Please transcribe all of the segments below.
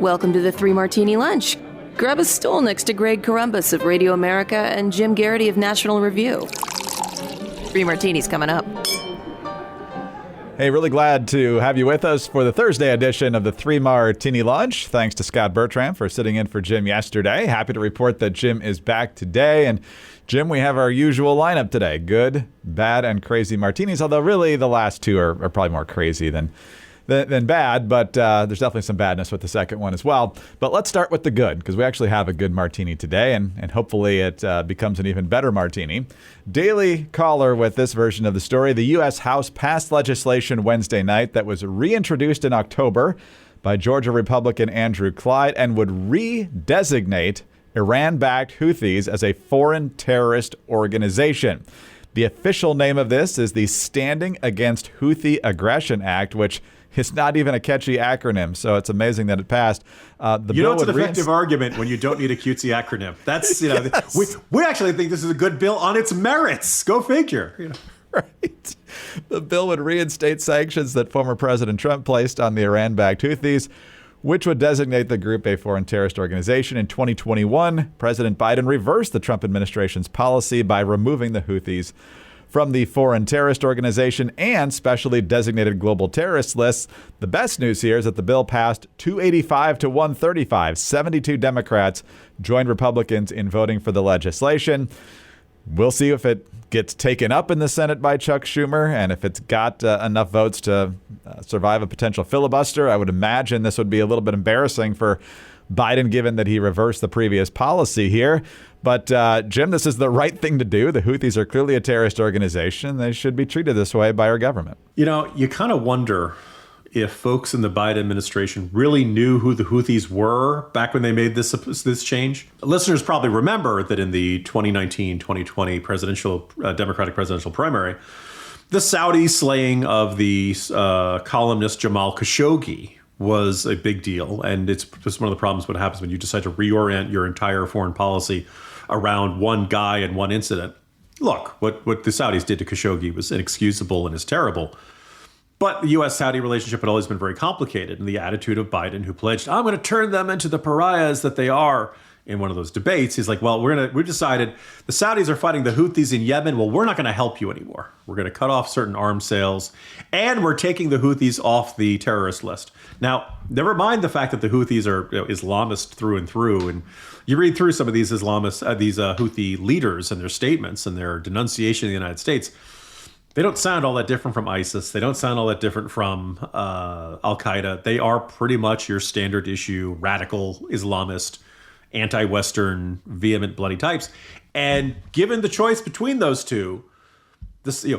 Welcome to the Three Martini Lunch. Grab a stool next to Greg Columbus of Radio America and Jim Garrity of National Review. Three Martinis coming up. Hey, really glad to have you with us for the Thursday edition of the Three Martini Lunch. Thanks to Scott Bertram for sitting in for Jim yesterday. Happy to report that Jim is back today. And Jim, we have our usual lineup today. Good, bad, and crazy martinis, although really the last two are probably more crazy than bad, but there's definitely some badness with the second one as well. But let's start with the good, because we actually have a good martini today, and hopefully it becomes an even better martini. Daily Caller with this version of the story. The U.S. House passed legislation Wednesday night that was reintroduced in October by Georgia Republican Andrew Clyde and would redesignate Iran-backed Houthis as a foreign terrorist organization. The official name of this is the Standing Against Houthi Aggression Act, which is not even a catchy acronym, so it's amazing that it passed. It's an effective argument when you don't need a cutesy acronym. That's, yes. we actually think this is a good bill on its merits. Go figure. Right. The bill would reinstate sanctions that former President Trump placed on the Iran-backed Houthis, which would designate the group a foreign terrorist organization. In 2021, President Biden reversed the Trump administration's policy by removing the Houthis from the foreign terrorist organization and specially designated global terrorist lists. The best news here is that the bill passed 285 to 135. 72 Democrats joined Republicans in voting for the legislation. We'll see if it gets taken up in the Senate by Chuck Schumer and if it's got enough votes to survive a potential filibuster. I would imagine this would be a little bit embarrassing for Biden, given that he reversed the previous policy here. But, Jim, this is the right thing to do. The Houthis are clearly a terrorist organization. They should be treated this way by our government. You kind of wonder if folks in the Biden administration really knew who the Houthis were back when they made this change. Listeners probably remember that in the 2019-2020 Democratic presidential primary, the Saudi slaying of the columnist Jamal Khashoggi was a big deal. And it's just one of the problems what happens when you decide to reorient your entire foreign policy around one guy and one incident. Look, what the Saudis did to Khashoggi was inexcusable and is terrible. But the U.S.-Saudi relationship had always been very complicated. And the attitude of Biden, who pledged, I'm going to turn them into the pariahs that they are, in one of those debates, he's like, well, we decided the Saudis are fighting the Houthis in Yemen. Well, we're not going to help you anymore. We're going to cut off certain arms sales, and we're taking the Houthis off the terrorist list. Now, never mind the fact that the Houthis are Islamist through and through. And you read through some of these Houthi leaders and their statements and their denunciation of the United States. They don't sound all that different from ISIS. They don't sound all that different from Al-Qaeda. They are pretty much your standard issue, radical Islamist, anti-Western, vehement, bloody types. And given the choice between those two,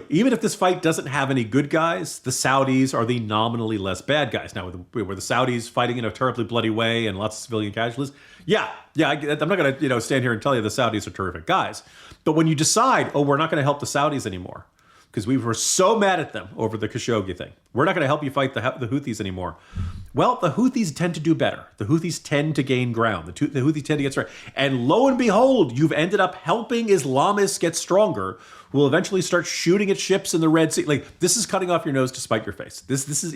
even if this fight doesn't have any good guys, the Saudis are the nominally less bad guys. Now, were the Saudis fighting in a terribly bloody way and lots of civilian casualties? Yeah. I'm not going to stand here and tell you the Saudis are terrific guys. But when you decide, we're not going to help the Saudis anymore, because we were so mad at them over the Khashoggi thing. We're not going to help you fight the Houthis anymore. Well, the Houthis tend to do better. The Houthis tend to gain ground. The Houthis tend to get stronger. And lo and behold, you've ended up helping Islamists get stronger, who will eventually start shooting at ships in the Red Sea. Like, this is cutting off your nose to spite your face. This is,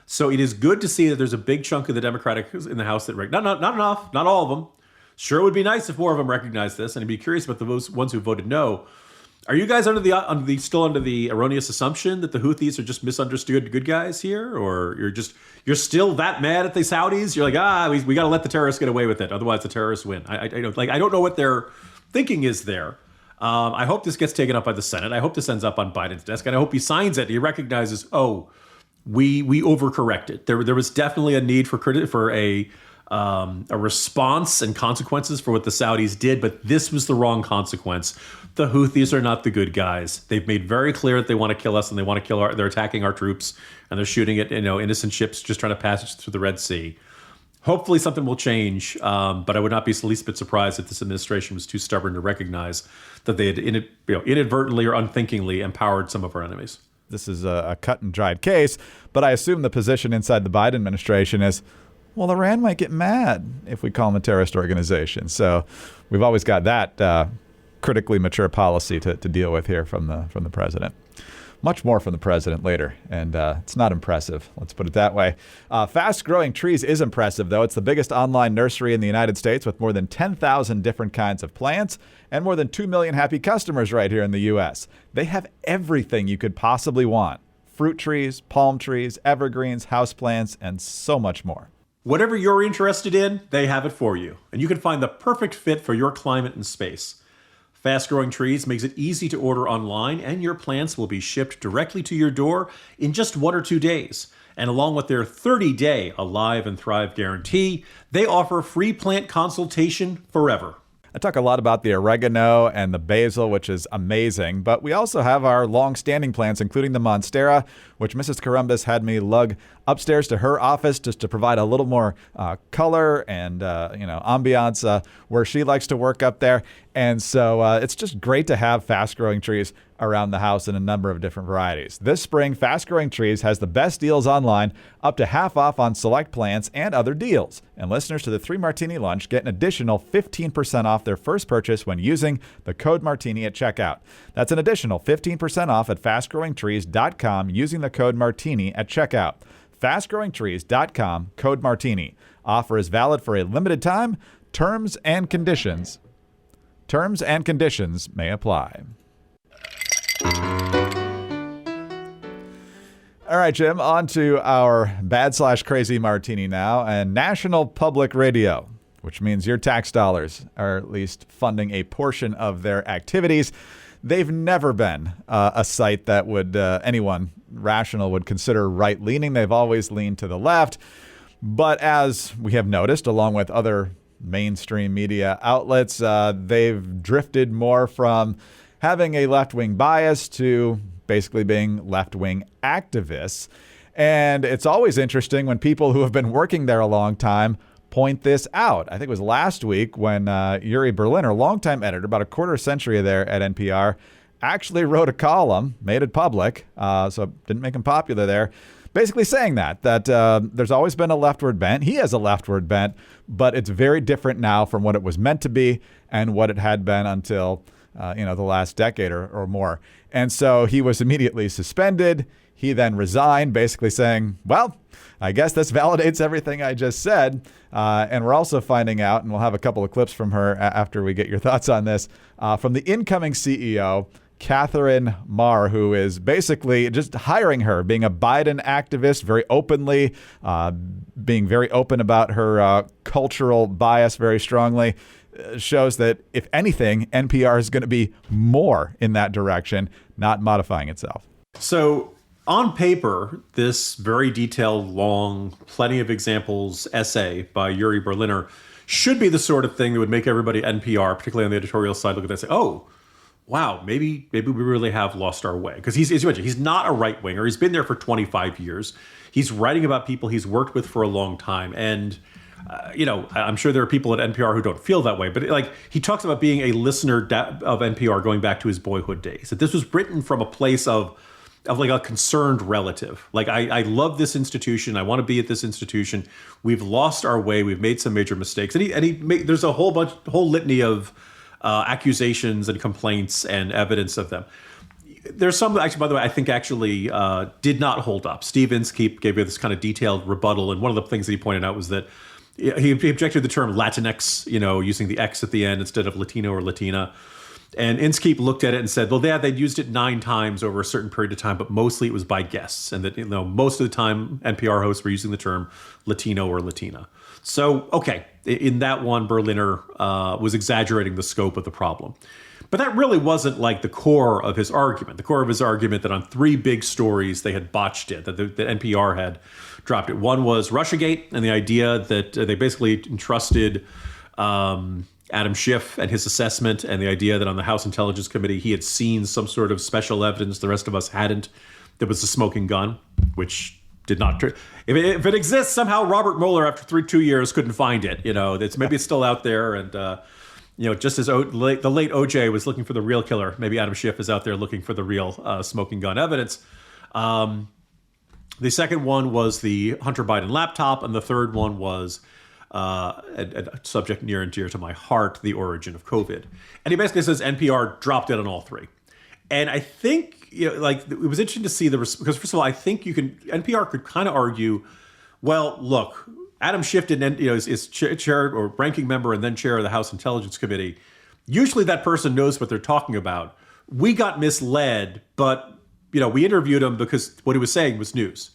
so it is good to see that there's a big chunk of the Democratic in the House that, not enough, not all of them. Sure, it would be nice if more of them recognized this, and I'd be curious about the ones who voted no. Are you guys still under the erroneous assumption that the Houthis are just misunderstood good guys here, or you're still that mad at the Saudis? You're like, we got to let the terrorists get away with it, otherwise the terrorists win. I don't know what their thinking is there. I hope this gets taken up by the Senate. I hope this ends up on Biden's desk, and I hope he signs it. He recognizes, we overcorrected. There was definitely a need for a response and consequences for what the Saudis did, but this was the wrong consequence. The Houthis are not the good guys. They've made very clear that they want to kill us and they want to kill they're attacking our troops, and they're shooting at innocent ships just trying to pass through the Red Sea. Hopefully something will change, but I would not be the least bit surprised if this administration was too stubborn to recognize that they had inadvertently or unthinkingly empowered some of our enemies. This is a cut and dried case, but I assume the position inside the Biden administration is, well, Iran might get mad if we call them a terrorist organization. So we've always got that critically mature policy to deal with here from the president. Much more from the president later, and it's not impressive. Let's put it that way. Fast-growing trees is impressive, though. It's the biggest online nursery in the United States with more than 10,000 different kinds of plants and more than 2 million happy customers right here in the U.S. They have everything you could possibly want. Fruit trees, palm trees, evergreens, houseplants, and so much more. Whatever you're interested in, they have it for you. And you can find the perfect fit for your climate and space. Fast-growing trees makes it easy to order online, and your plants will be shipped directly to your door in just 1 or 2 days. And along with their 30-day Alive and Thrive guarantee, they offer free plant consultation forever. I talk a lot about the oregano and the basil, which is amazing, but we also have our long-standing plants, including the monstera, which Mrs. Corumbus had me lug upstairs to her office just to provide a little more color and ambiance where she likes to work up there. And so it's just great to have fast-growing trees around the house in a number of different varieties. This spring, Fast Growing Trees has the best deals online, up to half off on select plants and other deals. And listeners to the 3 Martini Lunch get an additional 15% off their first purchase when using the code Martini at checkout. That's an additional 15% off at fastgrowingtrees.com using the code Martini at checkout. Fastgrowingtrees.com, code Martini. Offer is valid for a limited time. Terms and conditions may apply. All right, Jim, on to our bad/crazy martini now. And National Public Radio, which means your tax dollars are at least funding a portion of their activities. They've never been a site that would anyone rational would consider right-leaning. They've always leaned to the left. But as we have noticed, along with other mainstream media outlets, they've drifted more from having a left-wing bias to basically being left-wing activists. And it's always interesting when people who have been working there a long time point this out. I think it was last week when Uri Berliner, longtime editor, about a quarter century there at NPR, actually wrote a column, made it public, so didn't make him popular there, basically saying that there's always been a leftward bent. He has a leftward bent, but it's very different now from what it was meant to be and what it had been until the last decade or more. And so he was immediately suspended. He then resigned, basically saying, well, I guess this validates everything I just said. And we're also finding out, and we'll have a couple of clips from her after we get your thoughts on this, from the incoming CEO, Katherine Maher, who is basically just hiring her, being a Biden activist, very openly, being very open about her cultural bias very strongly. Shows that, if anything, NPR is going to be more in that direction, not modifying itself. So on paper, this very detailed, long, plenty of examples essay by Uri Berliner should be the sort of thing that would make everybody at NPR, particularly on the editorial side, look at that and say, oh, wow, maybe we really have lost our way. Because he's not a right-winger. He's been there for 25 years. He's writing about people he's worked with for a long time. And I'm sure there are people at NPR who don't feel that way, but he talks about being a listener of NPR going back to his boyhood days. That this was written from a place of like a concerned relative. Like, I love this institution. I want to be at this institution. We've lost our way. We've made some major mistakes. There's a whole litany of accusations and complaints and evidence of them. There's some, actually, by the way, I think actually did not hold up. Steve Inskeep gave you this kind of detailed rebuttal, and one of the things that he pointed out was that he objected to the term Latinx, using the X at the end instead of Latino or Latina. And Inskeep looked at it and said, well, they'd used it 9 times over a certain period of time, but mostly it was by guests. And that, most of the time NPR hosts were using the term Latino or Latina. So, okay, in that one, Berliner was exaggerating the scope of the problem. But that really wasn't like the core of his argument. The core of his argument that on 3 big stories they had botched it, that NPR had dropped it. One was Russiagate and the idea that they basically entrusted Adam Schiff and his assessment, and the idea that on the House Intelligence Committee he had seen some sort of special evidence the rest of us hadn't. There was a smoking gun, which did not. If it exists, somehow Robert Mueller, after 2 years, couldn't find it. Maybe it's still out there, and just as the late OJ was looking for the real killer, maybe Adam Schiff is out there looking for the real smoking gun evidence. The second one was the Hunter Biden laptop, and the third one was a subject near and dear to my heart, the origin of COVID. And he basically says NPR dropped it on all 3. And I think, like, it was interesting to see because first of all, I think NPR could kind of argue, well, look, Adam Schiff is chair or ranking member and then chair of the House Intelligence Committee. Usually that person knows what they're talking about. We got misled, but, we interviewed him because what he was saying was news.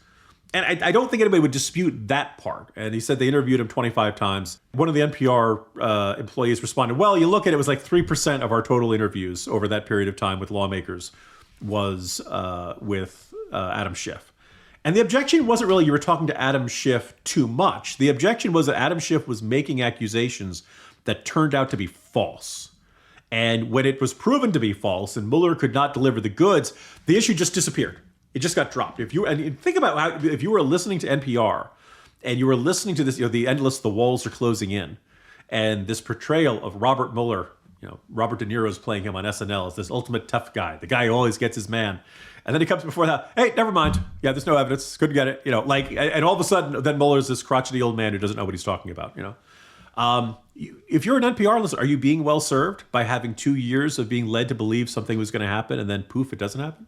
And I don't think anybody would dispute that part. And he said they interviewed him 25 times. One of the NPR employees responded, well, you look at it, was like 3% of our total interviews over that period of time with lawmakers was with Adam Schiff. And the objection wasn't really you were talking to Adam Schiff too much. The objection was that Adam Schiff was making accusations that turned out to be false. And when it was proven to be false and Mueller could not deliver the goods, the issue just disappeared. It just got dropped. Think about if you were listening to NPR and you were listening to this, the walls are closing in, and this portrayal of Robert Mueller, Robert De Niro's playing him on SNL as this ultimate tough guy, the guy who always gets his man. And then he comes before that, hey, never mind. Yeah, there's no evidence. Couldn't get it. And all of a sudden, then Mueller's this crotchety old man who doesn't know what he's talking about, If you're an NPR listener, are you being well served by having 2 years of being led to believe something was going to happen and then poof, it doesn't happen?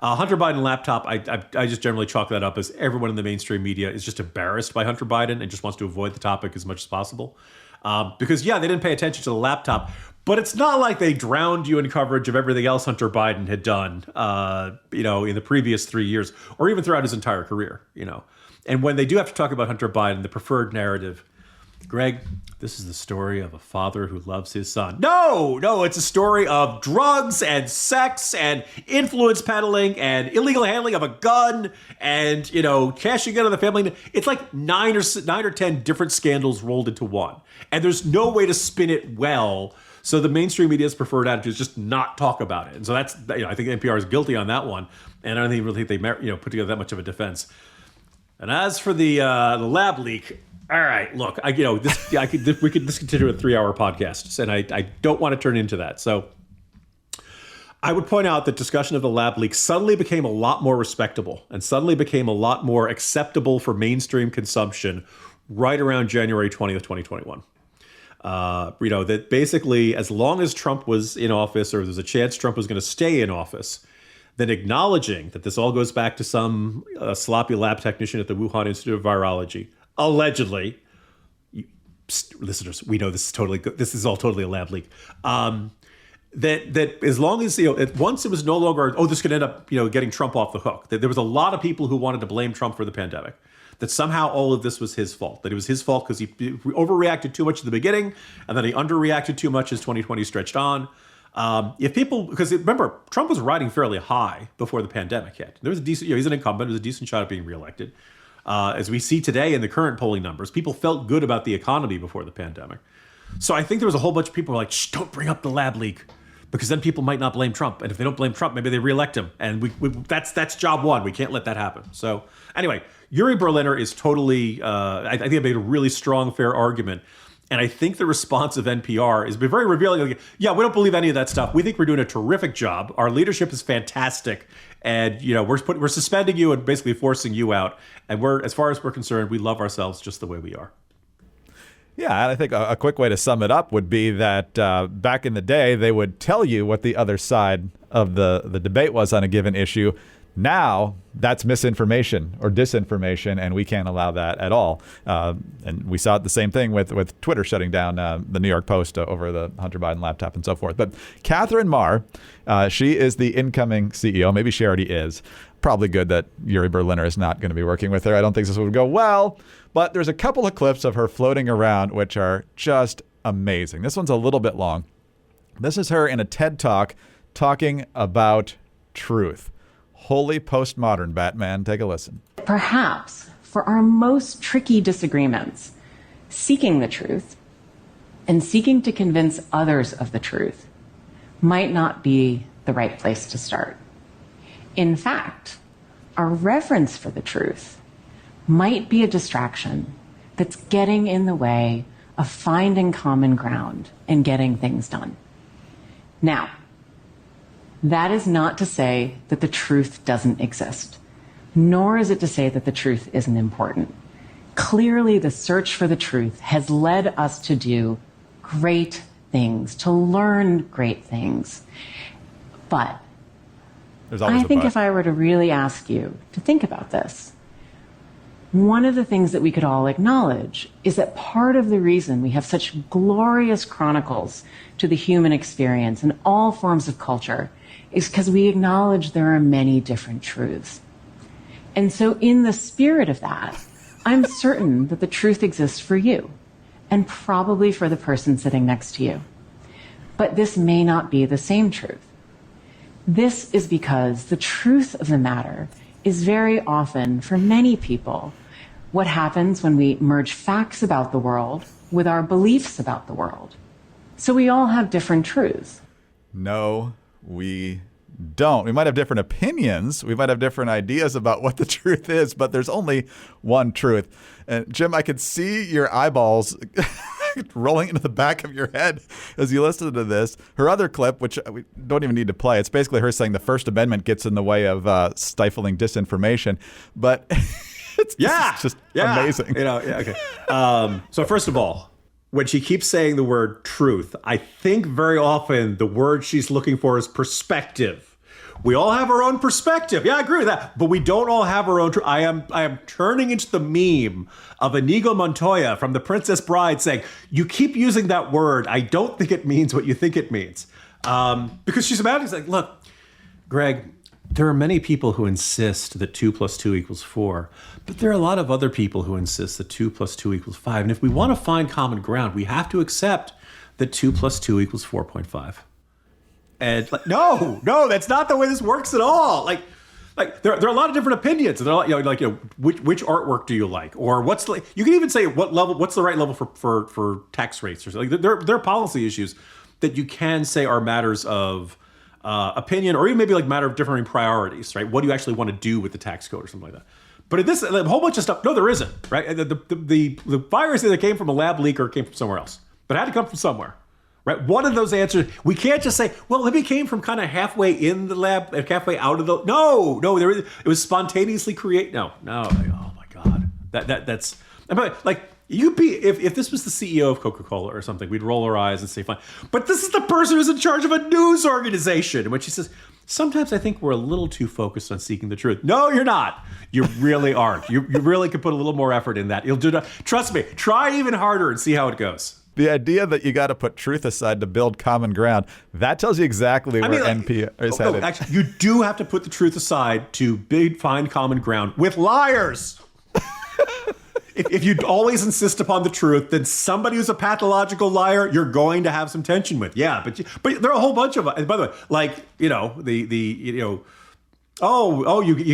Hunter Biden laptop, I just generally chalk that up as everyone in the mainstream media is just embarrassed by Hunter Biden and just wants to avoid the topic as much as possible. Because, they didn't pay attention to the laptop, but it's not like they drowned you in coverage of everything else Hunter Biden had done, in the previous 3 years or even throughout his entire career, And when they do have to talk about Hunter Biden, the preferred narrative, Greg, this is the story of a father who loves his son. No, it's a story of drugs and sex and influence peddling and illegal handling of a gun and, cashing in on the family. It's like 9 or 10 different scandals rolled into one. And there's no way to spin it well. So the mainstream media's preferred attitude is just not talk about it. And so that's, I think NPR is guilty on that one. And I don't even think they, put together that much of a defense. And as for the lab leak, all right, look, we could continue a 3-hour podcast, and I don't want to turn into that. So I would point out that discussion of the lab leak suddenly became a lot more respectable and suddenly became a lot more acceptable for mainstream consumption right around January 20th, 2021. That basically, as long as Trump was in office, or there's a chance Trump was going to stay in office, then acknowledging that this all goes back to some sloppy lab technician at the Wuhan Institute of Virology, allegedly, listeners, we know this is totally good. This is all totally a lab leak. That as long as, once it was no longer, this could end up, getting Trump off the hook. That there was a lot of people who wanted to blame Trump for the pandemic. That somehow all of this was his fault. That it was his fault because he overreacted too much at the beginning, and then he underreacted too much as 2020 stretched on. Because remember, Trump was riding fairly high before the pandemic hit. There was a decent, he's an incumbent, there was a decent shot at being reelected. As we see today in the current polling numbers, people felt good about the economy before the pandemic. So I think there was a whole bunch of people who were like, shh, don't bring up the lab leak, because then people might not blame Trump. And if they don't blame Trump, maybe they reelect him. And that's job one. We can't let that happen. So anyway, Uri Berliner is totally, I think I made a really strong, fair argument. And I think the response of NPR is very revealing. Like, yeah, we don't believe any of that stuff. We think we're doing a terrific job. Our leadership is fantastic. And, we're suspending you and basically forcing you out. And as far as we're concerned, we love ourselves just the way we are. Yeah, and I think a quick way to sum it up would be that back in the day, they would tell you what the other side of the debate was on a given issue. Now, that's misinformation or disinformation, and we can't allow that at all. And we saw it the same thing with Twitter shutting down the New York Post over the Hunter Biden laptop and so forth. But Katherine Maher, she is the incoming CEO. Maybe she already is. Probably good that Uri Berliner is not going to be working with her. I don't think this would go well. But there's a couple of clips of her floating around which are just amazing. This one's a little bit long. This is her in a TED Talk talking about truth. Holy postmodern, Batman. Take a listen. Perhaps for our most tricky disagreements, seeking the truth and seeking to convince others of the truth might not be the right place to start. In fact, our reverence for the truth might be a distraction that's getting in the way of finding common ground and getting things done. Now, that is not to say that the truth doesn't exist, nor is it to say that the truth isn't important. Clearly, the search for the truth has led us to do great things, to learn great things. But There's always I think but. if I were to really ask you to think about this, one of the things that we could all acknowledge is that part of the reason we have such glorious chronicles to the human experience in all forms of culture is because we acknowledge there are many different truths. And so in the spirit of that, I'm certain that the truth exists for you and probably for the person sitting next to you. But this may not be the same truth. This is because the truth of the matter is very often, for many people, what happens when we merge facts about the world with our beliefs about the world. So we all have different truths. No, we don't. We might have different opinions. We might have different ideas about what the truth is, but there's only one truth. And Jim, I could see your eyeballs rolling into the back of your head as you listen to this. Her other clip, which we don't even need to play, it's basically her saying the First Amendment gets in the way of stifling disinformation. But it's just amazing. Okay. So first of all, when she keeps saying the word truth, I think very often the word she's looking for is perspective. We all have our own perspective. Yeah, I agree with that. But we don't all have our own truth. I am turning into the meme of Inigo Montoya from The Princess Bride saying, you keep using that word. I don't think it means what you think it means. Because she's about to say, look, Greg, there are many people who insist that 2 + 2 = 4, but there are a lot of other people who insist that 2 + 2 = 5. And if we want to find common ground, we have to accept that 2 + 2 = 4.5. And like, no, that's not the way this works at all. Like there are a lot of different opinions. They're which artwork do you like, or you can even say what's the right level for tax rates, or like there are policy issues that you can say are matters of opinion, or even maybe like matter of differing priorities, right? What do you actually want to do with the tax code or something like that? But in this, a whole bunch of stuff, no, there isn't, right? The virus either came from a lab leak or it came from somewhere else, but it had to come from somewhere, right? One of those answers, we can't just say, well, maybe it came from kind of halfway in the lab, halfway out of the, no, it was spontaneously created. No, oh my God. That's, like, if this was the CEO of Coca-Cola or something, we'd roll our eyes and say, fine. But this is the person who's in charge of a news organization. And when she says, sometimes I think we're a little too focused on seeking the truth. No, you're not. You really aren't. You really could put a little more effort in that. You'll do that. Trust me, try even harder and see how it goes. The idea that you got to put truth aside to build common ground, that tells you exactly where NPR is headed. No, actually, you do have to put the truth aside to find common ground with liars. If you always insist upon the truth, then somebody who's a pathological liar, you're going to have some tension with. Yeah, but there are a whole bunch of, and by the way, like, you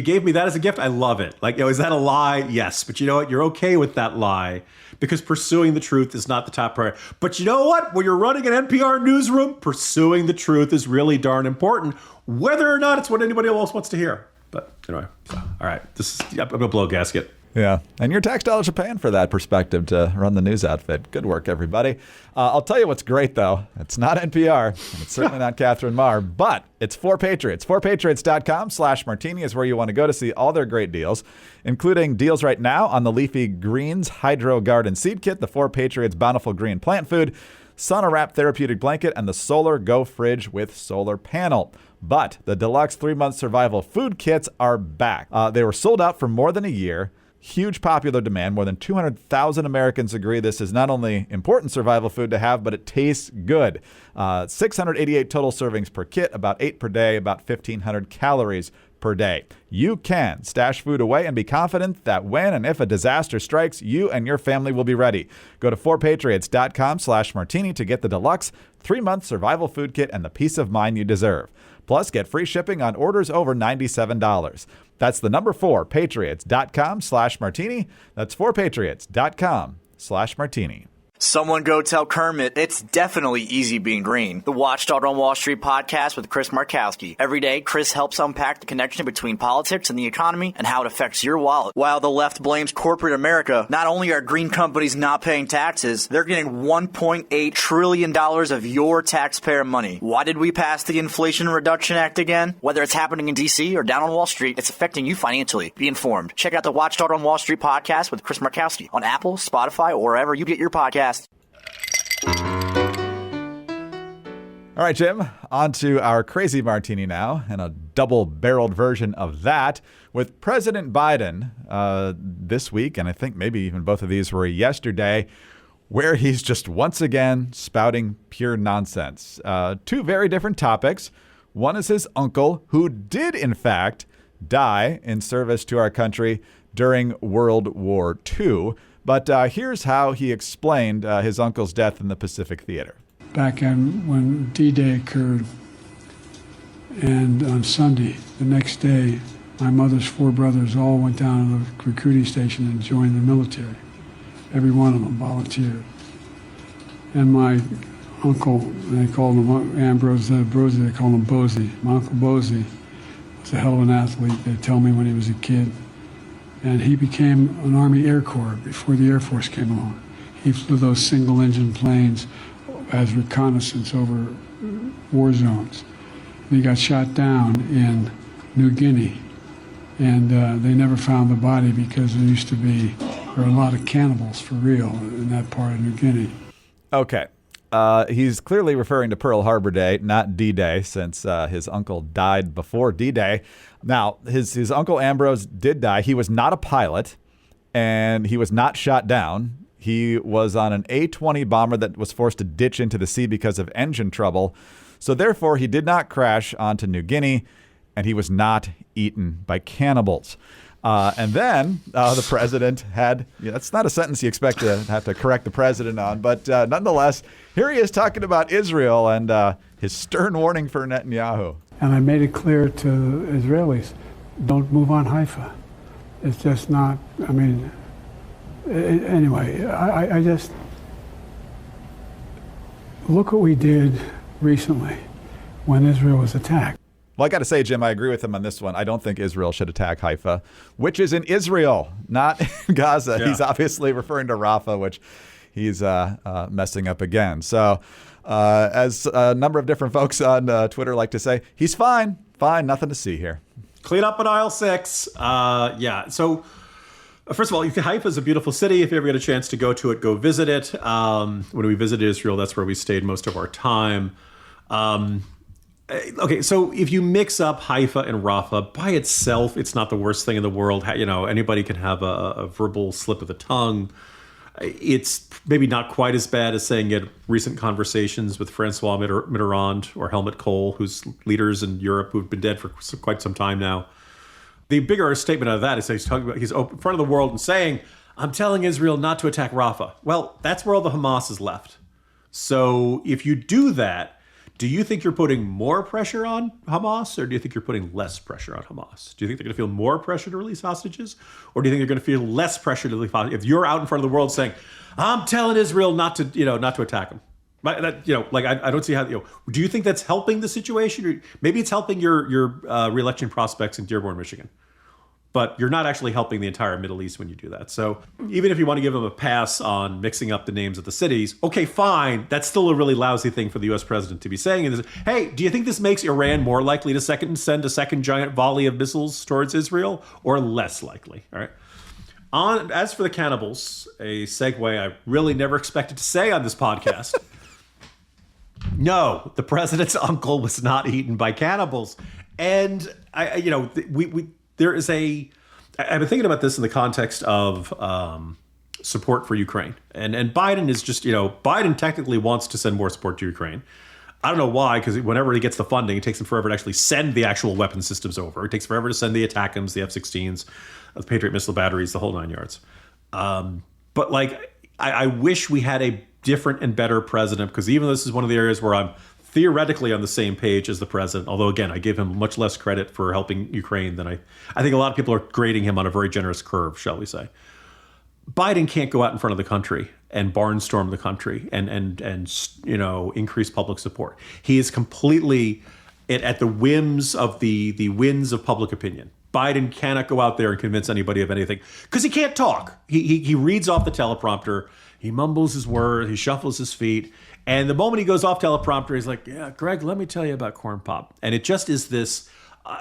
gave me that as a gift. I love it. Like, is that a lie? Yes. But you know what? You're okay with that lie because pursuing the truth is not the top priority. But you know what? When you're running an NPR newsroom, pursuing the truth is really darn important, whether or not it's what anybody else wants to hear. But anyway, all right. I'm going to blow a gasket. Yeah, and your tax dollars are paying for that perspective to run the news outfit. Good work, everybody. I'll tell you what's great, though. It's not NPR, and it's certainly not Katherine Maher, but it's 4Patriots. 4Patriots.com/martini is where you want to go to see all their great deals, including deals right now on the Leafy Greens Hydro Garden Seed Kit, the 4Patriots Bountiful Green Plant Food, Sauna-Wrap Therapeutic Blanket, and the Solar Go Fridge with solar panel. But the deluxe 3-month survival food kits are back. They were sold out for more than a year. Huge popular demand. More than 200,000 Americans agree this is not only important survival food to have, but it tastes good. 688 total servings per kit, about 8 per day, about 1,500 calories per day. You can stash food away and be confident that when and if a disaster strikes, you and your family will be ready. Go to 4patriots.com/martini to get the deluxe 3-month survival food kit and the peace of mind you deserve. Plus, get free shipping on orders over $97. That's the number 4patriots.com/martini. That's 4patriots.com/martini. Someone go tell Kermit it's definitely easy being green. The Watchdog on Wall Street podcast with Chris Markowski. Every day, Chris helps unpack the connection between politics and the economy and how it affects your wallet. While the left blames corporate America, not only are green companies not paying taxes, they're getting $1.8 trillion of your taxpayer money. Why did we pass the Inflation Reduction Act again? Whether it's happening in D.C. or down on Wall Street, it's affecting you financially. Be informed. Check out the Watchdog on Wall Street podcast with Chris Markowski on Apple, Spotify, or wherever you get your podcasts. All right, Jim, on to our crazy martini now, and a double-barreled version of that with President Biden this week, and I think maybe even both of these were yesterday, where he's just once again spouting pure nonsense. Two very different topics. One is his uncle, who did, in fact, die in service to our country during World War II. But here's how he explained his uncle's death in the Pacific Theater. Back when D-Day occurred, and on Sunday, the next day, my mother's four brothers all went down to the recruiting station and joined the military. Every one of them volunteered. And my uncle, they called him Ambrose, they called him Bosie. My Uncle Bosie was a hell of an athlete, they tell me, when he was a kid. And he became an Army Air Corps before the Air Force came along. He flew those single-engine planes as reconnaissance over war zones. He got shot down in New Guinea, and they never found the body because there were a lot of cannibals for real in that part of New Guinea. Okay. He's clearly referring to Pearl Harbor Day, not D-Day, since his uncle died before D-Day. Now, his uncle Ambrose did die. He was not a pilot, and he was not shot down. He was on an A-20 bomber that was forced to ditch into the sea because of engine trouble. So therefore, he did not crash onto New Guinea, and he was not eaten by cannibals. And then the president had, that's not a sentence you expect to have to correct the president on, but nonetheless, here he is talking about Israel and his stern warning for Netanyahu. And I made it clear to Israelis, don't move on Haifa. It's just not, anyway, I just, look what we did recently when Israel was attacked. Well, I got to say, Jim, I agree with him on this one. I don't think Israel should attack Haifa, which is in Israel, not Gaza. Yeah. He's obviously referring to Rafah, which he's messing up again. So as a number of different folks on Twitter like to say, he's fine, nothing to see here. Clean up in aisle 6. Yeah. So first of all, Haifa is a beautiful city. If you ever get a chance to go to it, go visit it. When we visited Israel, that's where we stayed most of our time. Okay, so if you mix up Haifa and Rafah, by itself, it's not the worst thing in the world. Anybody can have a verbal slip of the tongue. It's maybe not quite as bad as saying you had recent conversations with Francois Mitterrand or Helmut Kohl, who's leaders in Europe who've been dead for quite some time now. The bigger statement out of that is he's talking about, he's in front of the world and saying, I'm telling Israel not to attack Rafah. Well, that's where all the Hamas is left. So if you do that, do you think you're putting more pressure on Hamas, or do you think you're putting less pressure on Hamas? Do you think they're going to feel more pressure to release hostages, or do you think they're going to feel less pressure to release hostages? If you're out in front of the world saying, "I'm telling Israel not to attack them," I don't see how. Do you think that's helping the situation? Or maybe it's helping your re-election prospects in Dearborn, Michigan. But you're not actually helping the entire Middle East when you do that. So even if you want to give them a pass on mixing up the names of the cities, okay, fine. That's still a really lousy thing for the U.S. president to be saying. Hey, do you think this makes Iran more likely to send a second giant volley of missiles towards Israel, or less likely? All right. As for the cannibals, a segue I really never expected to say on this podcast. No, the president's uncle was not eaten by cannibals. And I've been thinking about this in the context of support for Ukraine. And Biden is just, Biden technically wants to send more support to Ukraine. I don't know why, because whenever he gets the funding, it takes him forever to actually send the actual weapon systems over. It takes forever to send the ATACMS, the F-16s, the Patriot missile batteries, the whole 9 yards. But I wish we had a different and better president, because even though this is one of the areas where I'm theoretically on the same page as the president, although, again, I give him much less credit for helping Ukraine than I think a lot of people are grading him on a very generous curve, shall we say. Biden can't go out in front of the country and barnstorm the country and increase public support. He is completely at the whims of the winds of public opinion. Biden cannot go out there and convince anybody of anything because he can't talk. He reads off the teleprompter. He mumbles his words. He shuffles his feet. And the moment he goes off teleprompter, he's like, yeah, Greg, let me tell you about corn pop. And it just is this,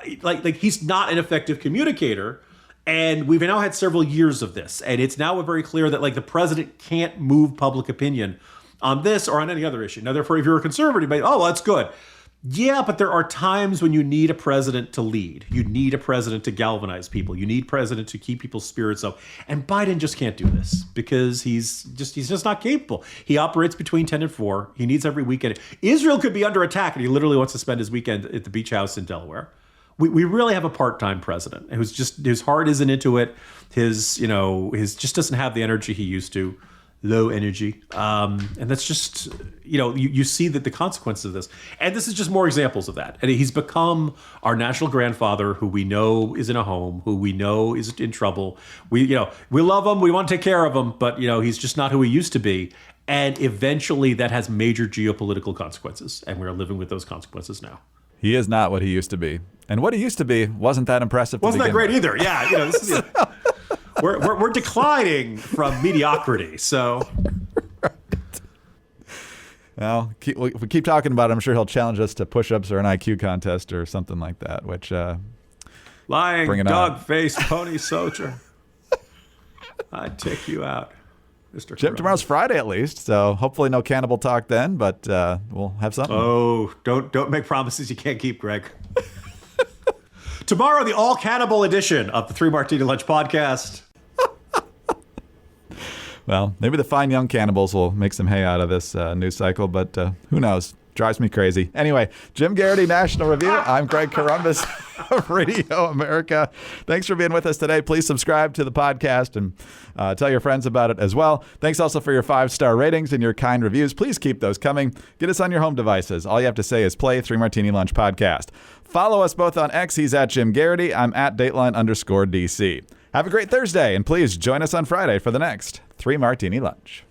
he's not an effective communicator. And we've now had several years of this. And it's now very clear that the president can't move public opinion on this or on any other issue. Now, therefore, if you're a conservative, well, that's good. Yeah, but there are times when you need a president to lead. You need a president to galvanize people. You need a president to keep people's spirits up. And Biden just can't do this because he's just not capable. He operates between 10 and 4. He needs every weekend. Israel could be under attack, and he literally wants to spend his weekend at the beach house in Delaware. We really have a part-time president who's just, his heart isn't into it. His just doesn't have the energy he used to. Low energy. And that's just, you see that the consequences of this. And this is just more examples of that. And he's become our national grandfather who we know is in a home, who we know is in trouble. We love him. We want to take care of him. But, he's just not who he used to be. And eventually that has major geopolitical consequences. And we're living with those consequences now. He is not what he used to be. And what he used to be wasn't that impressive. Wasn't that great either. Yeah. This is We're declining from mediocrity, so. Well, if we keep talking about it, I'm sure he'll challenge us to push-ups or an IQ contest or something like that, which... lying dog-faced pony soldier. I'd take you out, Mr. Jim, tomorrow's Friday at least, so hopefully no cannibal talk then, but we'll have something. Oh, don't make promises you can't keep, Greg. Tomorrow, the all-cannibal edition of the 3 Martini Lunch podcast. Well, maybe the fine young cannibals will make some hay out of this news cycle, but who knows? Drives me crazy. Anyway, Jim Garrity, National Review. I'm Greg Corombos of Radio America. Thanks for being with us today. Please subscribe to the podcast and tell your friends about it as well. Thanks also for your 5-star ratings and your kind reviews. Please keep those coming. Get us on your home devices. All you have to say is play 3 Martini Lunch podcast. Follow us both on X. He's at Jim Garrity. I'm at Dateline_DC. Have a great Thursday, and please join us on Friday for the next 3 Martini Lunch.